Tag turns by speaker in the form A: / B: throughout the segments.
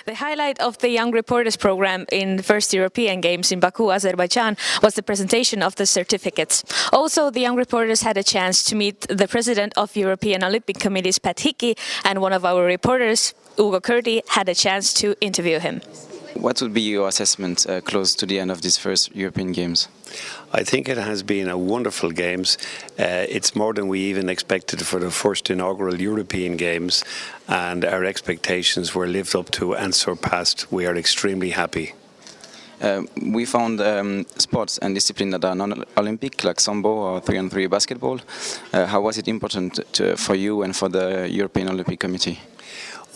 A: The highlight of the Young Reporters program in the first European Games in Baku, Azerbaijan, was the presentation of the certificates. Also, the Young Reporters had a chance to meet the president of European Olympic Committee's Patrick Hickey, and one of our reporters, Curty, had a chance to interview him.
B: What would be your assessment close to the end of these first European Games?
C: I think it has been a wonderful Games. It's more than we even expected for the first inaugural European Games, and our expectations were lived up to and surpassed. We are extremely happy.
B: We found sports and disciplines that are non-Olympic, like sambo or 3-on-3 basketball. How was it important for you and for the European Olympic Committee?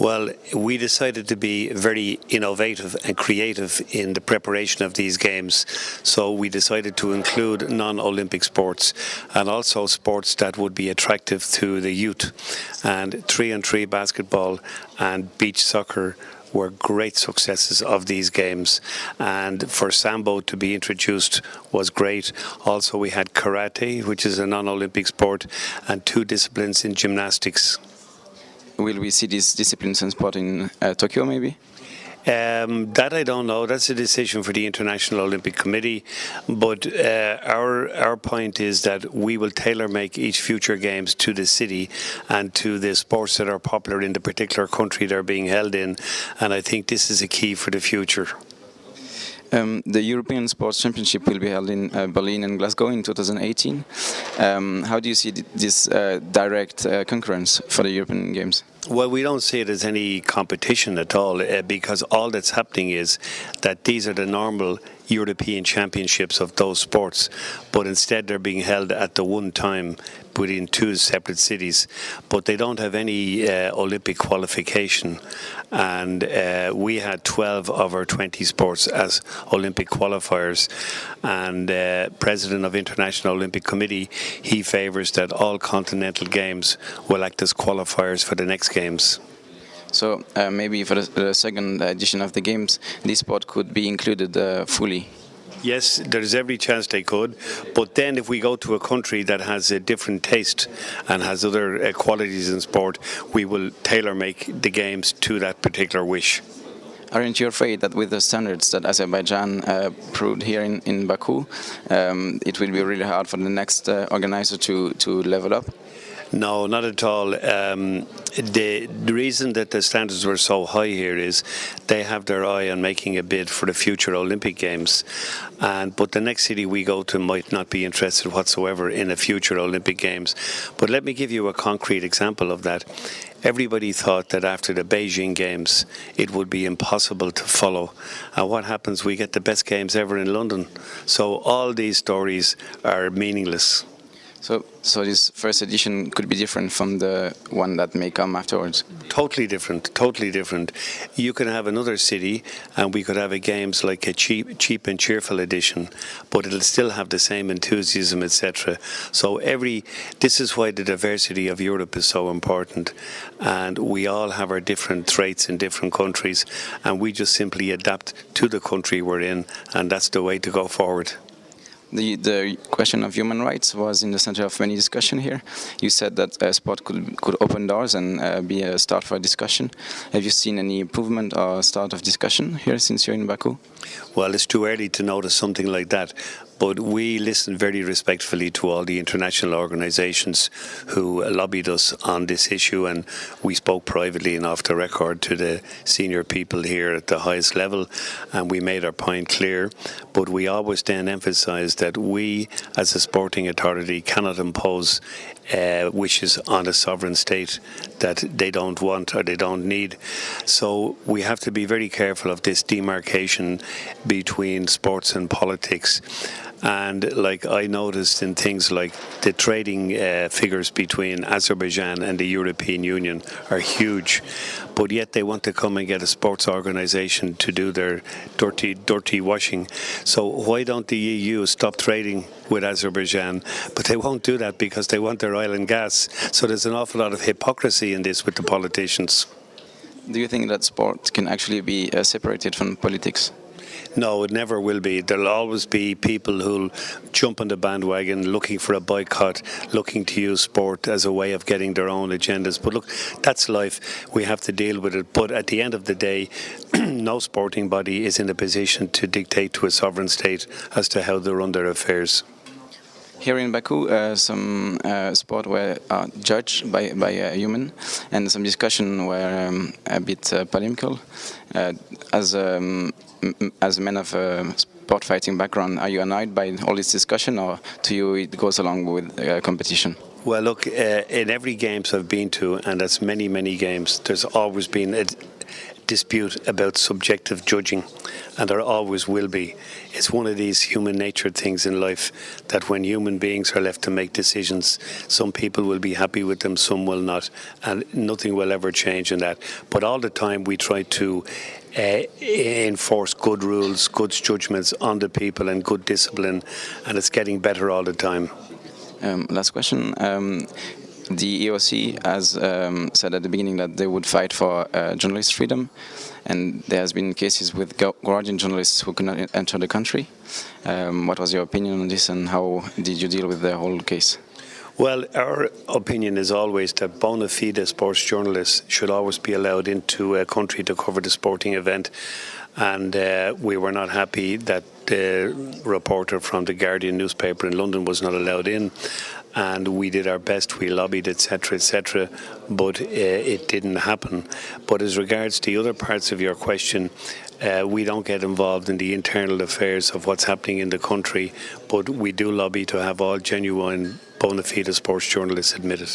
C: Well, we decided to be very innovative and creative in the preparation of these games. So we decided to include non-Olympic sports and also sports that would be attractive to the youth. And 3-on-3 basketball and beach soccer were great successes of these games, and for sambo to be introduced was great. Also, we had karate, which is a non-Olympic sport, and 2 disciplines in gymnastics.
B: Will we see these disciplines and sport in Tokyo, maybe?
C: That I don't know. That's a decision for the International Olympic Committee. But our point is that we will tailor-make each future games to the city and to the sports that are popular in the particular country they're being held in. And I think this is a key for the future.
B: The European Sports Championship will be held in Berlin and Glasgow in 2018. How do you see this direct concurrence for the European Games?
C: Well, we don't see it as any competition at all, because all that's happening is that these are the normal European championships of those sports, but instead they're being held at the one time within 2 separate cities, but they don't have any Olympic qualification. And we had 12 of our 20 sports as Olympic qualifiers, and President of International Olympic Committee, he favours that all continental games will act as qualifiers for the next games.
B: So maybe for the second edition of the Games, this sport could be included fully?
C: Yes, there's every chance they could, but then if we go to a country that has a different taste and has other qualities in sport, we will tailor-make the games to that particular wish.
B: Aren't you afraid that with the standards that Azerbaijan proved here in Baku, it will be really hard for the next organizer to level up?
C: No, not at all. The reason that the standards were so high here is they have their eye on making a bid for the future Olympic Games. But the next city we go to might not be interested whatsoever in a future Olympic Games. But let me give you a concrete example of that. Everybody thought that after the Beijing Games it would be impossible to follow. And what happens? We get the best games ever in London. So all these stories are meaningless.
B: So this first edition could be different from the one that may come afterwards?
C: Totally different, totally different. You can have another city and we could have a games like a cheap and cheerful edition, but it'll still have the same enthusiasm, etc. So this is why the diversity of Europe is so important, and we all have our different traits in different countries, and we just simply adapt to the country we're in, and that's the way to go forward.
B: The question of human rights was in the center of many discussion here. You said that sport could open doors and be a start for a discussion. Have you seen any improvement or start of discussion here since you're in Baku?
C: Well, it's too early to notice something like that, but we listened very respectfully to all the international organizations who lobbied us on this issue, and we spoke privately and off the record to the senior people here at the highest level, and we made our point clear. But we always then emphasised that we, as a sporting authority, cannot impose wishes on a sovereign state that they don't want or they don't need. So we have to be very careful of this demarcation between sports and politics. And like I noticed in things like the trading figures between Azerbaijan and the European Union are huge, but yet they want to come and get a sports organisation to do their dirty washing. So why don't the EU stop trading with Azerbaijan? But they won't do that because they want their oil and gas. So there's an awful lot of hypocrisy in this with the politicians.
B: Do you think that sport can actually be separated from politics?
C: No, it never will be. There'll always be people who'll jump on the bandwagon looking for a boycott, looking to use sport as a way of getting their own agendas. But look, that's life. We have to deal with it. But at the end of the day, no sporting body is in a position to dictate to a sovereign state as to how they run their affairs.
B: Here in Baku, some sport were judged by a human, and some discussion were a bit polemical. As a man of sport fighting background, are you annoyed by all this discussion, or to you it goes along with competition?
C: Well, look, in every games I've been to, and that's many, many games, there's always been a dispute about subjective judging, and there always will be. It's one of these human nature things in life that when human beings are left to make decisions, some people will be happy with them, some will not, and nothing will ever change in that. But all the time we try to enforce good rules, good judgments on the people and good discipline, and it's getting better all the time.
B: Last question. The EOC has said at the beginning that they would fight for journalist freedom, and there has been cases with Guardian journalists who could not enter the country. What was your opinion on this, and how did you deal with the whole case?
C: Well, our opinion is always that bona fide sports journalists should always be allowed into a country to cover the sporting event. And we were not happy that the reporter from the Guardian newspaper in London was not allowed in. And we did our best, we lobbied, etc., but it didn't happen. But as regards the other parts of your question, we don't get involved in the internal affairs of what's happening in the country, but we do lobby to have all genuine bona fide sports journalists admitted.